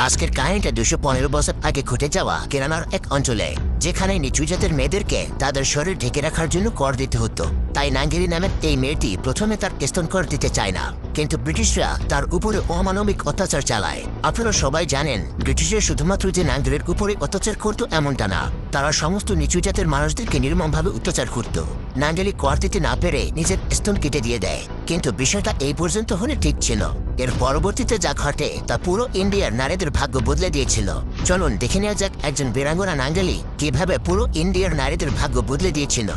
আজকের কাহিনীটা 215 বছর আগে ঘটে যাওয়া কেরালার এক অঞ্চলে, যেখানে নিচু জাতের মেয়েদেরকে তাদের শরীর ঢেকে রাখার জন্য কর দিতে হতো। তাই নাঙ্গেলি নামের এই মেয়েটি প্রথমে তার স্তন কর দিতে চায় না, কিন্তু ব্রিটিশরা তার উপরে অমানবিক অত্যাচার চালায়। আপনারা সবাই জানেন, ব্রিটিশরা শুধুমাত্র যে নাঙ্গেলের উপরে অত্যাচার করতো এমনটা না, তারা সমস্ত নিচু জাতের মানুষদেরকে নির্মমভাবে অত্যাচার করত। নাঙ্গেলি কর দিতে না পেরে নিজের স্তন কেটে দিয়ে দেয়, কিন্তু বিষয়টা এই পর্যন্ত হলে ঠিক ছিল। এর পরবর্তীতে যা ঘটে তা পুরো ইন্ডিয়ার নারীদের ভাগ্য বদলে দিয়েছিল। চলুন দেখে নেওয়া যাক একজন বীরাঙ্গনা নাঙ্গেলি কিভাবে পুরো ইন্ডিয়ার নারীদের ভাগ্য বদলে দিয়েছিল।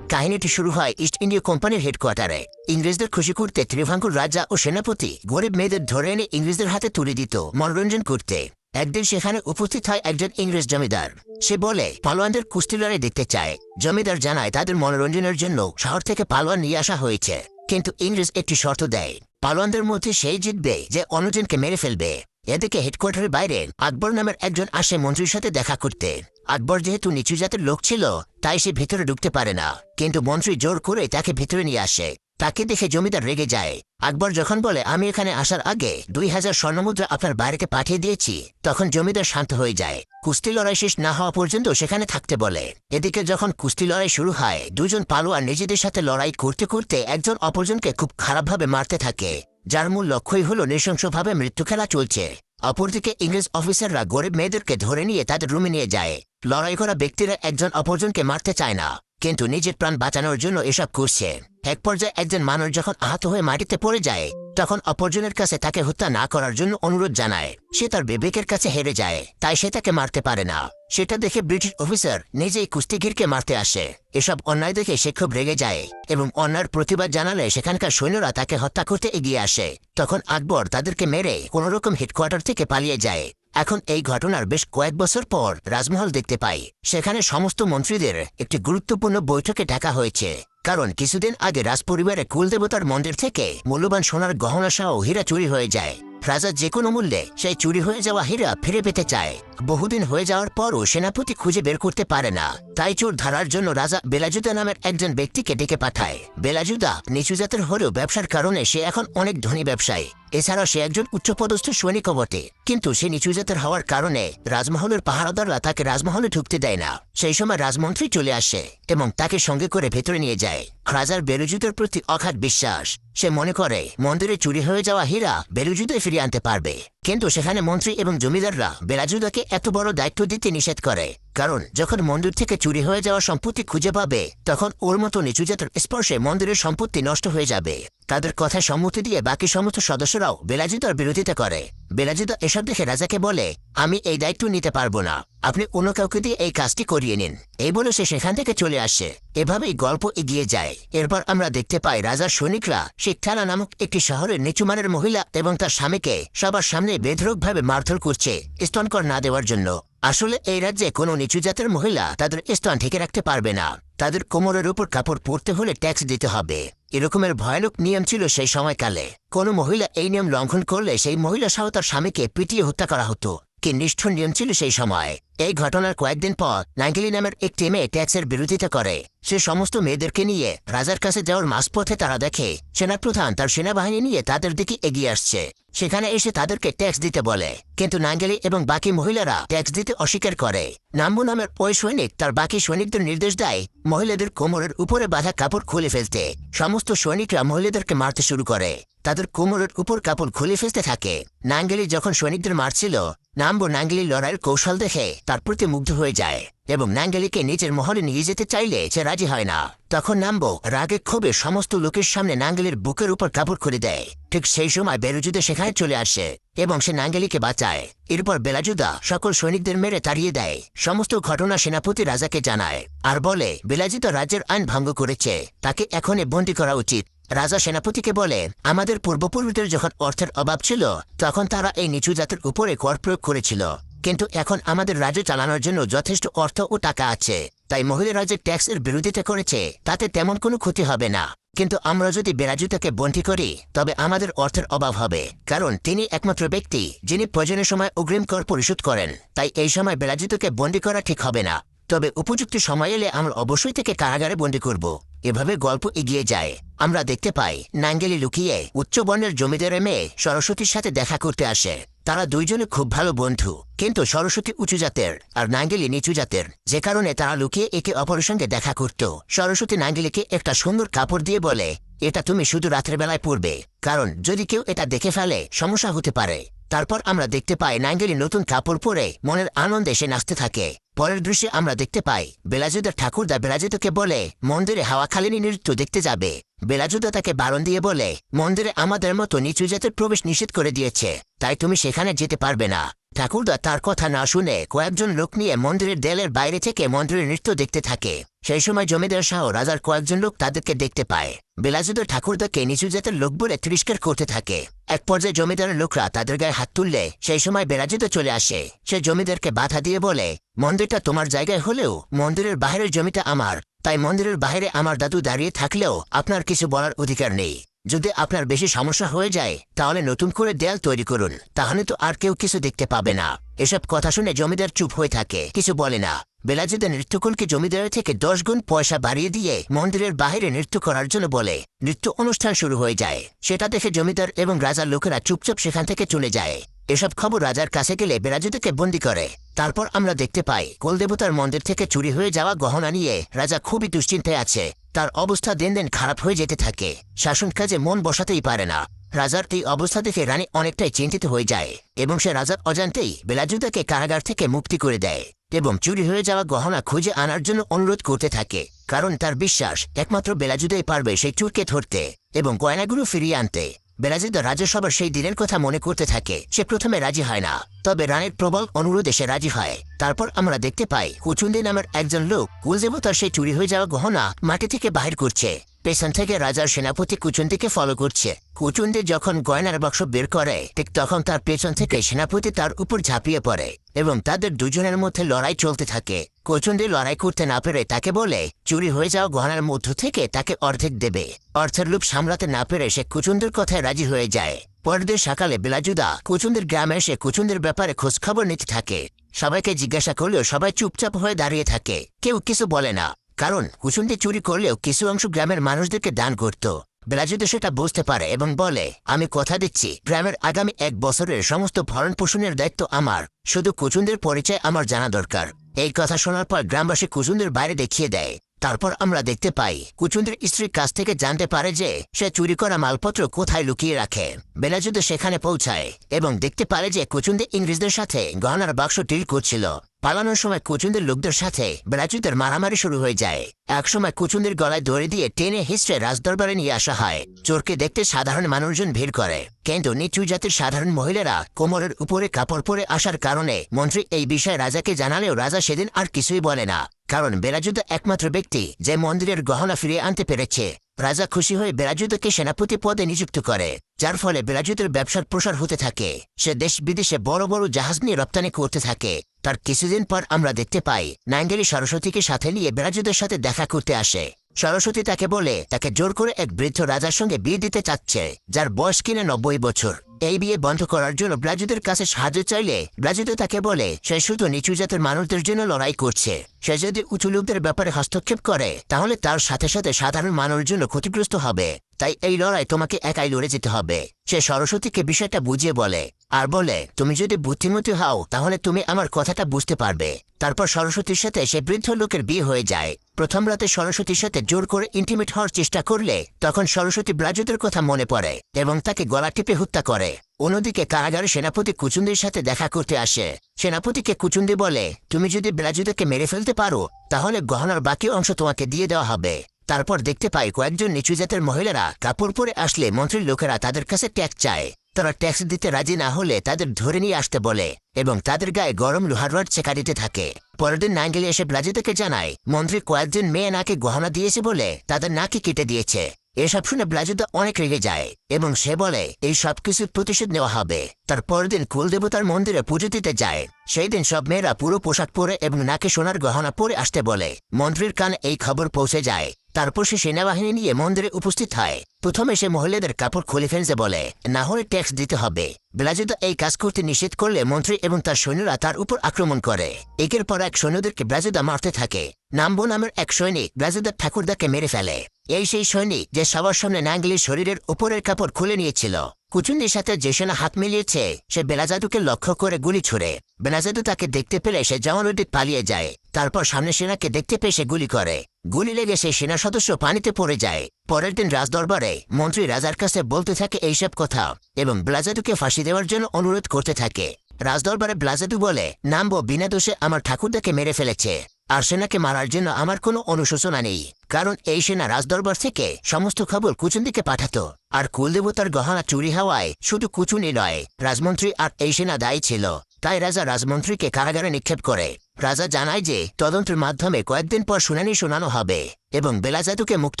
কাহিনীটি শুরু হয় ইস্ট ইন্ডিয়া কোম্পানির হেডকোয়ার্টারে। ইংরেজদের খুশি করতে ত্রিভাঙ্কুর রাজা ও সেনাপতি গরিব মেয়েদের ধরে এনে ইংরেজদের হাতে তুলে দিত মনোরঞ্জন করতে। একদিন সেখানে উপস্থিত হয় একজন ইংরেজ জমিদার। সে বলে পালোয়ানদের কুস্তি লড়াই দেখতে চায়। জমিদার জানায় তাদের মনোরঞ্জনের জন্য শহর থেকে পালোয়ান নিয়ে আসা হয়েছে, কিন্তু ইংরেজ একটি শর্ত দেয়, পালোয়ানদের মধ্যে সেই জিতবে যে অন্যজনকে মেরে ফেলবে। এদিকে হেডকোয়ার্টারের বাইরে আকবর নামের একজন আসে মন্ত্রীর সাথে দেখা করতে। আকবর যেহেতু নিচু জাতের লোক ছিল, তাই সে ভিতরে ঢুকতে পারে না, কিন্তু মন্ত্রী জোর করে তাকে ভিতরে নিয়ে আসে। তাকে দেখে জমিদার রেগে যায়। আকবর যখন বলে, আমি এখানে আসার আগে 2000 স্বর্ণমুদ্রা আপনার বাড়িতে পাঠিয়ে দিয়েছি, তখন জমিদার শান্ত হয়ে যায়। কুস্তি লড়াই শেষ না হওয়া পর্যন্ত সেখানে থাকতে বলে। এদিকে যখন কুস্তি লড়াই শুরু হয়, দুজন পালোয়ান নিজেদের সাথে লড়াই করতে করতে একজন অপরজনকে খুব খারাপভাবে মারতে থাকে, যার মূল লক্ষ্যই হলো নৃশংসভাবে মৃত্যু খেলা চলছে। অপরদিকে ইংরেজ অফিসাররা গরিব মেয়েদেরকে ধরে নিয়ে তাদের রুমে নিয়ে যায়। লড়াই করা ব্যক্তিরা একজন অপরজনকে মারতে চায় না, কিন্তু নিজের প্রাণ বাঁচানোর জন্য এসব করছে। এক পর্যায়ে একজন মানুষ যখন আহত হয়ে মাটিতে পড়ে যায়, তখন অপরজনের কাছে তাকে হত্যা না করার জন্য অনুরোধ জানায়। সে তার বিবেকের কাছে হেরে যায়, তাই সে তাকে মারতে পারে না। সেটা দেখে ব্রিটিশ অফিসার নিজেই কুস্তিগিরকে মারতে আসে। এসব অন্যায় দেখে সে খুব রেগে যায় এবং অন্যায়ের প্রতিবাদ জানালে সেখানকার সৈন্যরা তাকে হত্যা করতে এগিয়ে আসে। তখন আকবর তাদেরকে মেরে কোনোরকম হেডকোয়ার্টার থেকে পালিয়ে যায়। এখন এই ঘটনার বেশ কয়েক বছর পর রাজমহল দেখতে পাই। সেখানে সমস্ত মন্ত্রীদের একটি গুরুত্বপূর্ণ বৈঠকে ডাকা হয়েছে, কারণ কিছুদিন আগে রাজপরিবারের কুলদেবতার মন্দির থেকে মূল্যবান সোনার গহনা সহ হীরা চুরি হয়ে যায়। রাজা যে কোনো মূল্যে সেই চুরি হয়ে যাওয়া হীরা ফিরে পেতে চায়। বহুদিন হয়ে যাওয়ার পরও সেনাপতি খুঁজে বের করতে পারে না, তাই চোর ধরার জন্য রাজা বেলাজুদা নামের একজন ব্যক্তিকে ডেকে পাঠায়। বেলাজুদা নিচু জাতের হলেও ব্যবসার কারণে সে এখন অনেক ধনী ব্যবসায়ী। এছাড়া সে একজন উচ্চপদস্থ সৈনিকও বটে, কিন্তু সে নিচু জাতের হওয়ার কারণে রাজমহলের পাহারাদাররা তাকে রাজমহলে ঢুকতে দেয় না। সেই সময় রাজমন্ত্রী চলে আসে এবং তাকে সঙ্গে করে ভেতরে নিয়ে যায়। রাজার বেলুজুদের প্রতি অগাধ বিশ্বাস। সে মনে করে মন্দিরে চুরি হয়ে যাওয়া হীরা বেলুজুদে ফিরিয়ে আনতে পারবে, কিন্তু সেখানে মন্ত্রী এবং জমিদাররা বেলাজুদাকে এত বড় দায়িত্ব দিতে নিষেধ করে, কারণ যখন মন্দির থেকে চুরি হয়ে যাওয়া সম্পত্তি খুঁজে পাবে, তখন ওর মতো নিচু জাতের স্পর্শে মন্দিরের সম্পত্তি নষ্ট হয়ে যাবে। তাদের কথায় সম্মতি দিয়ে বাকি সমস্ত সদস্যরাও বেলাজুদার বিরোধিতা করে। বেলাজুদা এসব দেখে রাজাকে বলে, আমি এই দায়িত্ব নিতে পারবো না, আপনি অন্য কাউকে দিয়ে এই কাজটি করিয়ে নিন। এই বলে সে সেখান থেকে চলে আসে। এভাবেই গল্প এগিয়ে যায়। এরপর আমরা দেখতে পাই রাজার সৈনিকরা শিকথালা নামক একটি শহরের নিচুমানের মহিলা এবং তার স্বামীকে সবার সামনে বেধড়কভাবে মারধর করছে স্তনকর না দেওয়ার জন্য। আসলে এই রাজ্যে কোনো নিচু জাতের মহিলা তাদের স্তন ঢেকে রাখতে পারবে না। তাদের কোমরের উপর কাপড় পরতে হলে ট্যাক্স দিতে হবে। এরকমের ভয়ানক নিয়ম ছিল সেই সময়কালে। কোনো মহিলা এই নিয়ম লঙ্ঘন করলে সেই মহিলা সহ তার স্বামীকে পিটিয়ে হত্যা করা হতো। কি নিষ্ঠুর নিয়ম ছিল সেই সময়। এই ঘটনার কয়েকদিন পর নাঙ্গেলি নামের একটি মেয়ে ট্যাক্সের বিরোধিতা করে। সে সমস্ত মেয়েদেরকে নিয়ে রাজার কাছে যাওয়ার মাঝপথে তারা দেখে সেনাপ্রধান তার সেনাবাহিনী নিয়ে তাদের দিকে এগিয়ে আসছে। সেখানে এসে তাদেরকে ট্যাক্স দিতে বলে, কিন্তু নাঙ্গেলি এবং বাকি মহিলারা ট্যাক্স দিতে অস্বীকার করে। নাম্বু নামের ওই সৈনিক তার বাকি সৈনিকদের নির্দেশ দেয় মহিলাদের কোমরের উপরে বাঁধা কাপড় খুলে ফেলতে। সমস্ত সৈনিকরা মহিলাদেরকে মারতে শুরু করে। তাদের কোমরের উপর কাপড় খুলে ফেলতে থাকে। নাঙ্গেলি যখন সৈনিকদের মারছিল, নাম্বু নাঙ্গেলির লড়াইয়ের কৌশল দেখে তার প্রতি মুগ্ধ হয়ে যায় এবং নাঙ্গেলিকে নিজের মহলে নিয়ে যেতে চাইলে সে রাজি হয় না। তখন নাম্বু রাগে ক্ষোভে সমস্ত লোকের সামনে নাঙ্গেলির বুকের উপর কাপড় খুলে দেয়। ঠিক সেই সময় বেলাজুদা সেখানে চলে আসে এবং সে নাঙ্গেলিকে বাঁচায়। এরপর বেলাজুদা সকল সৈনিকদের মেরে তাড়িয়ে দেয়। সমস্ত ঘটনা সেনাপতি রাজাকে জানায় আর বলে বেলাজুদা রাজ্যের আইন ভঙ্গ করেছে, তাকে এখনই বন্দী করা উচিত। রাজা সেনাপতিকে বলে, আমাদের পূর্বপুরুষদের যখন অর্থের অভাব ছিল, তখন তারা এই নিচু জাতের উপরে কর প্রয়োগ করেছিল, কিন্তু এখন আমাদের রাজ্য চালানোর জন্য যথেষ্ট অর্থ ও টাকা আছে, তাই মহিলা রাজ্যের ট্যাক্সের বিরোধিতা করেছে, তাতে তেমন কোনো ক্ষতি হবে না। কিন্তু আমরা যদি বেলাজুদাকে বন্দী করি তবে আমাদের অর্থের অভাব হবে, কারণ তিনি একমাত্র ব্যক্তি যিনি প্রয়োজনের সময় অগ্রিম কর পরিশোধ করেন। তাই এই সময় বেলাজুদাকে বন্দী করা ঠিক হবে না, তবে উপযুক্ত সময় এলে আমরা অবশ্যই তাকে কারাগারে বন্দী করব। এভাবে গল্প এগিয়ে যায়। আমরা দেখতে পাই নাঙ্গেলি লুকিয়ে উচ্চ বর্ণের জমিদারের মেয়ে সরস্বতীর সাথে দেখা করতে আসে। তারা দুইজনে খুব ভালো বন্ধু, কিন্তু সরস্বতী উঁচু জাতের আর নাঙ্গেলি নিচু জাতের, যে কারণে তারা লুকিয়ে একে অপরের সঙ্গে দেখা করত। সরস্বতী নাঙ্গেলিকে একটা সুন্দর কাপড় দিয়ে বলে, এটা তুমি শুধু রাতের বেলায় পরবে, কারণ যদি কেউ এটা দেখে ফেলে সমস্যা হতে পারে। তারপর আমরা দেখতে পাই নাঙ্গেলি নতুন কাপড় পরে মনের আনন্দে সে নাচতে থাকে। পরের দৃশ্যে আমরা দেখতে পাই বেলাজুদের ঠাকুরদা বেলাজুদকে বলে মন্দিরে হাওয়াখালিনী নৃত্য দেখতে যাবে। বেলাজুদা তাকে বারণ দিয়ে বলে, মন্দিরে আমাদের মতো নিচু জাতের প্রবেশ নিষেধ করে দিয়েছে, তাই তুমি সেখানে যেতে পারবে না। ঠাকুরদা তার কথা না শুনে কয়েকজন লোক নিয়ে মন্দিরের দেয়ালের বাইরে থেকে মন্দিরের নৃত্য দেখতে থাকে। সেই সময় জমিদার সহ রাজার কয়েকজন লোক তাদেরকে দেখতে পায়। বেলাজুদের ঠাকুরদাকে নিচু জাতের লোক বলে তিরস্কার করতে থাকে। এক পর্যায়ে জমিদারের লোকরা তাদের গায়ে হাত তুললে সেই সময় বেলাজুদ চলে আসে। সে জমিদারকে বাধা দিয়ে বলে, মন্দিরটা তোমার জায়গায় হলেও মন্দিরের বাইরের জমিটা আমার, তাই মন্দিরের বাইরে আমার দাদু দাঁড়িয়ে থাকলেও আপনার কিছু বলার অধিকার নেই। যদি আপনার বেশি সমস্যা হয়ে যায় তাহলে নতুন করে দেয়াল তৈরি করুন, তাহলে তো আর কেউ কিছু দেখতে পাবে না। এসব কথা শুনে জমিদার চুপ হয়ে থাকে, কিছু বলে না। বেলাজুদ নৃত্যকুলকে জমিদারের থেকে 10 গুণ পয়সা বাড়িয়ে দিয়ে মন্দিরের বাইরে নৃত্য করার জন্য বলে। নৃত্য অনুষ্ঠান শুরু হয়ে যায়। সেটা দেখে জমিদার এবং রাজার লোকেরা চুপচাপ সেখান থেকে চলে যায়। এসব খবর রাজার কাছে গেলে বেলাজুদকে বন্দী করে। তারপর আমরা দেখতে পাই কুলদেবতার মন্দির থেকে চুরি হয়ে যাওয়া গহনা নিয়ে রাজা খুবই দুশ্চিন্তায় আছে। তার অবস্থা দিন দিন খারাপ হয়ে যেতে থাকে। শাসন কাজে মন বসাতেই পারে না। রাজার এই অবস্থা দেখে রানী অনেকটাই চিন্তিত হয়ে যায় এবং সে রাজার অজান্তেই বেলাজুদাকে কারাগার থেকে মুক্তি করে দেয় এবং চুরি হয়ে যাওয়া গহনা খুঁজে আনার জন্য অনুরোধ করতে থাকে, কারণ তার বিশ্বাস একমাত্র বেলাজুদাই পারবে সেই চোরকে ধরতে এবং গয়নাগুলো ফিরিয়ে আনতে। বেলাজুদ রাজসভার সেই দিনের কথা মনে করতে থাকে। সে প্রথমে রাজি হয় না, তবে রানীর প্রবল অনুরোধে সে রাজি হয়। তারপর আমরা দেখতে পাই কুচুন্দি নামের একজন লোক কুলদেবতার সেই চুরি হয়ে যাওয়া গহনা মাটি থেকে বাহির করছে। পেছন থেকে রাজার সেনাপতি কুচুন্দিকে ফলো করছে। কুচুন্দি যখন গয়নার বাক্স বের করে ঠিক তখন তার পেছন থেকে সেনাপতি তার উপর ঝাঁপিয়ে পড়ে এবং তাদের দুজনের মধ্যে লড়াই চলতে থাকে। কুচুন্দি লড়াই করতে না পেরে তাকে বলে চুরি হয়ে যাওয়া গহনার মধ্য থেকে তাকে অর্ধেক দেবে। অর্থের লোভ সামলাতে না পেরে সে কুচুন্দির কথায় রাজি হয়ে যায়। পরের দিন সকালে বেলাজুদা কুচুন্দির গ্রামে এসে কুচুন্দির ব্যাপারে খোঁজখবর নিতে থাকে। সবাইকে জিজ্ঞাসা করলেও সবাই চুপচাপ হয়ে দাঁড়িয়ে থাকে, কেউ কিছু বলে না, কারণ কুচুন্দি চুরি করলেও কিছু অংশ গ্রামের মানুষদেরকে দান করত। বেলাজুদ সেটা বুঝতে পারে এবং বলে, আমি কথা দিচ্ছি গ্রামের আগামী 1 বছরের সমস্ত ভরণ পোষণের দায়িত্ব আমার, শুধু কুচুন্দির পরিচয় আমার জানা দরকার। এই কথা শোনার পর গ্রামবাসী কুচুন্দির বাইরে দেখিয়ে দেয়। তারপর আমরা দেখতে পাই কুচুন্দির স্ত্রীর কাছ থেকে জানতে পারে যে সে চুরি করা মালপত্র কোথায় লুকিয়ে রাখে। বেলাজুদ সেখানে পৌঁছায় এবং দেখতে পারে যে কুচুন্দি ইংরেজদের সাথে গহনার বাক্স ডিল করছিল। পালানোর সময় কুচুন্দির লোকদের সাথে বেলাজুদের মারামারি শুরু হয়ে যায়। একসময় কুচুন্দির গলায় দড়ি দিয়ে টেনে হিস্ট্রে রাজদরবারে নিয়ে আসা হয়। চোরকে দেখতে সাধারণ মানুষজন ভিড় করে, কিন্তু নিচু জাতির সাধারণ মহিলারা কোমরের উপরে কাপড় পরে আসার কারণে মন্ত্রী এই বিষয়ে রাজাকে জানালেও রাজা সেদিন আর কিছুই বলে না, কারণ বেলাজুদ একমাত্র ব্যক্তি যে মন্দিরের গহনা ফিরিয়ে আনতে পেরেছে। রাজা খুশি হয়ে বেলাজুদকে সেনাপতি পদে নিযুক্ত করে, যার ফলে বেলাজুদের ব্যবসার প্রসার হতে থাকে। সে দেশ বিদেশে বড় বড় জাহাজ নিয়ে রপ্তানি করতে থাকে। তার কিছুদিন পর আমরা দেখতে পাই নাঙ্গেলি সরস্বতীকে সাথে নিয়ে বেলাজুদের সাথে দেখা করতে আসে। সরস্বতী তাকে বলে তাকে জোর করে এক বৃদ্ধ রাজার সঙ্গে বিয়ে দিতে চাচ্ছে, যার বয়স কিনা 90 বছর। এই বিয়ে বন্ধ করার জন্য বেলাজুদের কাছে সাহায্য চাইলে বেলাজুদ তাকে বলে সে শুধু নিচু জাতের মানুষদের জন্য লড়াই করছে। সে যদি উঁচু লোকদের ব্যাপারে হস্তক্ষেপ করে তাহলে তার সাথে সাথে সাধারণ মানুষের জন্য ক্ষতিগ্রস্ত হবে, তাই এই লড়াই তোমাকে একাই লড়ে যেতে হবে। সে সরস্বতীকে বিষয়টা বুঝিয়ে বলে আর বলে, তুমি যদি বুদ্ধিমতী হও তাহলে তুমি আমার কথাটা বুঝতে পারবে। তারপর সরস্বতীর সাথে সে বৃদ্ধ লোকের বিয়ে হয়ে যায়। প্রথম রাতে সরস্বতীর সাথে জোর করে ইন্টিমেট হওয়ার চেষ্টা করলে তখন সরস্বতী বেলাজুদের কথা মনে পড়ে এবং তাকে গলা টিপে হত্যা করে। অন্যদিকে কারাগারে সেনাপতি কুচুন্দির সাথে দেখা করতে আসে। সেনাপতিকে কুচুন্দি বলে, তুমি যদি বেলাজুদকে মেরে ফেলতে পারো তাহলে গহনার বাকি অংশ তোমাকে দিয়ে দেওয়া হবে। তারপর দেখতে পাই কয়েকজন নিচু জাতের মহিলারা কাপড় পরে আসলে মন্ত্রীর লোকেরা তাদের কাছে ট্যাক্স চায়। তারা ট্যাক্স দিতে রাজি না হলে তাদের ধরে নিয়ে আসতে বলে এবং তাদের গায়ে গরম লোহার রড চেকা দিতে থাকে। পরের দিন নাঙ্গেলি এসে বেলাজুদকে জানায় মন্ত্রী কয়েকজন মেয়ে নাকি গহনা দিয়েছে বলে তাদের নাকি কেটে দিয়েছে। এসব শুনে বেলাজুদ অনেক রেগে যায় এবং সে বলে এই সব কিছুর প্রতিশোধ নেওয়া হবে। তার পরের দিন কুলদেবতার মন্দিরে পুজো দিতে যায়। সেই দিন সব মেয়েরা পুরো পোশাক পরে এবং নাকে সোনার গহনা পরে আসতে বলে। মন্ত্রীর কানে এই খবর পৌঁছে যায়। তারপর সে সেনাবাহিনী নিয়ে মন্দিরে উপস্থিত হয়। প্রথমে সে মহিলাদের কাপড় খুলে ফেলতে বলে, না হলে ট্যাক্স দিতে হবে। ব্লাজেদা এই কাজ করতে নিষেধ করলে মন্ত্রী এবং তার সৈন্যরা তার উপর আক্রমণ করে। একের পর এক সৈন্যদেরকে ব্লাজেদা মারতে থাকে। নাম্বো নামের এক সৈনিক ব্লাজেদার ঠাকুরদাকে মেরে ফেলে। এই সেই সৈনিক যে সবার সামনে নাঙ্গলির শরীরের উপরের কাপড় খুলে নিয়েছিল। কুচুন্ডির সাথে যে সেনা হাত মিলিয়েছে সে বেলাজাদুকে লক্ষ্য করে গুলি ছুড়ে। বেলাজাদু তাকে দেখতে পেলে সে জওয়ানদের পালিয়ে যায়। তারপর সামনে সেনাকে দেখতে পেয়ে সে গুলি করে। গুলি লেগে সেই সেনা সদস্য পানিতে পড়ে যায়। পরের দিন রাজদরবারে মন্ত্রী রাজার কাছে বলতে থাকে এইসব কথা এবং ব্লাজাদুকে ফাঁসি দেওয়ার জন্য অনুরোধ করতে থাকে। রাজদরবারে ব্লাজাদু বলে, নাম্বো বিনা দোষে আমার ঠাকুরদাকে মেরে ফেলেছে, আর সেনাকে মারার জন্য আমার কোনো অনুশোচনা নেই, কারণ এই সেনা রাজদরবার থেকে সমস্ত খবর কুচুন্দিকে পাঠাতো। আর কুলদেবতার গহনা চুরি হওয়ায় শুধু কুচুনি নয়, রাজমন্ত্রী আর এই সেনা দায়ী ছিল। তাই রাজা রাজমন্ত্রীকে কারাগারে নিক্ষেপ করে। রাজা জানায় যে তদন্তের মাধ্যমে কয়েকদিন পর শুনানি শোনানো হবে এবং বেলাজাদুকে মুক্ত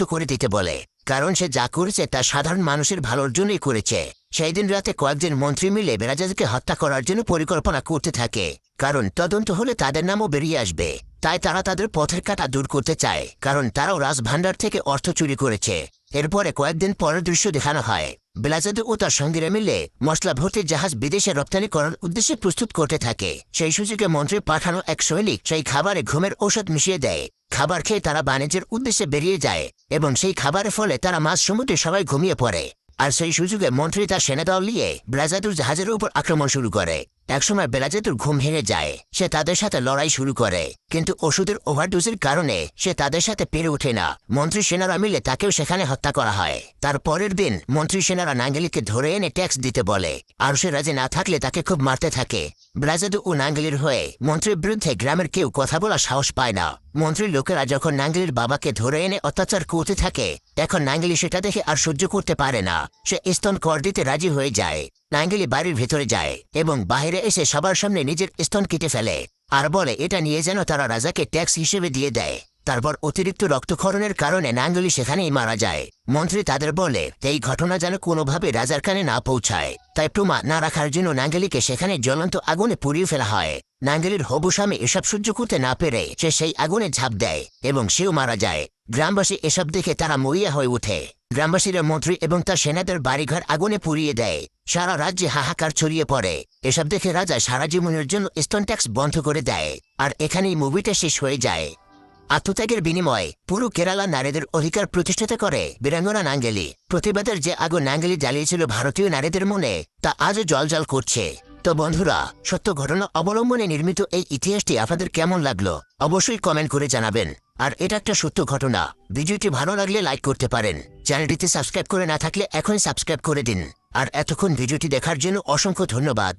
করে দিতে বলে, কারণ সে যা করেছে তা সাধারণ মানুষের ভালোর জন্যই করেছে। সেই দিন রাতে কয়েকজন মন্ত্রী মিলে বেলাজাদুকে হত্যা করার জন্য পরিকল্পনা করতে থাকে, কারণ তদন্ত হলে তাদের নামও বেরিয়ে আসবে। তাই তারা তাদের পথের কাঁটা দূর করতে চায়, কারণ তারাও রাজভাণ্ডার থেকে অর্থ চুরি করেছে। এরপরে কয়েকদিন পরের দৃশ্য দেখানো হয়। বেলাজাদু ও তার সঙ্গীরা মিলে মশলা ভর্তি জাহাজ বিদেশে রপ্তানি করার উদ্দেশ্যে প্রস্তুত করতে থাকে। সেই সুযোগে মন্ত্রী পাঠানো এক সৈনিক সেই খাবারে ঘুমের ঔষধ মিশিয়ে দেয়। খাবার খেয়ে তারা বাণিজ্যের উদ্দেশ্যে বেরিয়ে যায় এবং সেই খাবারের ফলে তারা মাঝ সমুদ্রে সবাই ঘুমিয়ে পড়ে। আর সেই সুযোগে মন্ত্রী তার সেনাদল নিয়ে বেলাজাদুর জাহাজের উপর আক্রমণ শুরু করে। একসময় বেলাজাদুর ঘুম ভেঙে যায়। সে তাদের সাথে লড়াই শুরু করে, কিন্তু ওষুধের ওভারডোজের কারণে সে তাদের সাথে পেরে ওঠে না। মন্ত্রী সেনারা মিলে তাকেও সেখানে হত্যা করা হয়। তার পরের দিন মন্ত্রী সেনারা নাঙ্গেলিকে ধরে এনে ট্যাক্স দিতে বলে, আর সে রাজি না থাকলে তাকে খুব মারতে থাকে। বেলাজাদু ও নাঙ্গেলির হয়ে মন্ত্রীর বিরুদ্ধে গ্রামের কেউ কথা বলার সাহস পায় না। মন্ত্রীর লোকেরা যখন নাঙ্গেলির বাবাকে ধরে এনে অত্যাচার করতে থাকে, এখন নাঙ্গেলি সেটা দেখে আর সহ্য করতে পারে না। সে স্তন কর দিতে রাজি হয়ে যায়। নাঙ্গেলি বাড়ির ভেতরে যায় এবং বাইরে এসে সবার সামনে নিজের স্তন কেটে ফেলে আর বলে এটা নিয়ে যেন তারা রাজাকে ট্যাক্স হিসেবে দিয়ে দেয়। তারপর অতিরিক্ত রক্তক্ষরণের কারণে নাঙ্গেলি সেখানেই মারা যায়। মন্ত্রী তাদের বলে এই ঘটনা যেন কোনোভাবে রাজার কানে না পৌঁছায়, তাই প্রমাণ না রাখার জন্য নাঙ্গেলিকে সেখানে জ্বলন্ত আগুনে পুড়িয়ে ফেলা হয়। নাঙ্গেলির হবু স্বামী এসব সহ্য করতে না পেরে সে সেই আগুনে ঝাঁপ দেয় এবং সেও মারা যায়। গ্রামবাসী এসব দেখে তারা মরিয়া হয়ে ওঠে। গ্রামবাসীরা মন্ত্রী এবং তার সেনাদের বাড়িঘর আগুনে পুড়িয়ে দেয়। সারা রাজ্যে হাহাকার ছড়িয়ে পড়ে। এসব দেখে রাজা সারা জীবনের জন্য স্তন ট্যাক্স বন্ধ করে দেয়। আর এখানেই মুভিটা শেষ হয়ে যায়। আত্মত্যাগের বিনিময়ে পুরো কেরালা নারীদের অধিকার প্রতিষ্ঠিত করে বীরাঙ্গনা নাঙ্গেলি। প্রতিবাদের যে আগুন নাঙ্গেলি জ্বালিয়েছিল ভারতীয় নারীদের মনে, তা আজও জ্বলজ্বল করছে। তো বন্ধুরা, সত্য ঘটনা অবলম্বনে নির্মিত এই ইতিহাসটি আপনাদের কেমন লাগলো অবশ্যই কমেন্ট করে জানাবেন। আর এটা একটা সত্য ঘটনা। ভিডিওটি ভালো লাগলে লাইক করতে পারেন। চ্যানেলটিতে সাবস্ক্রাইব করে না থাকলে এখনই সাবস্ক্রাইব করে দিন। আর এতক্ষণ ভিডিওটি দেখার জন্য অসংখ্য ধন্যবাদ।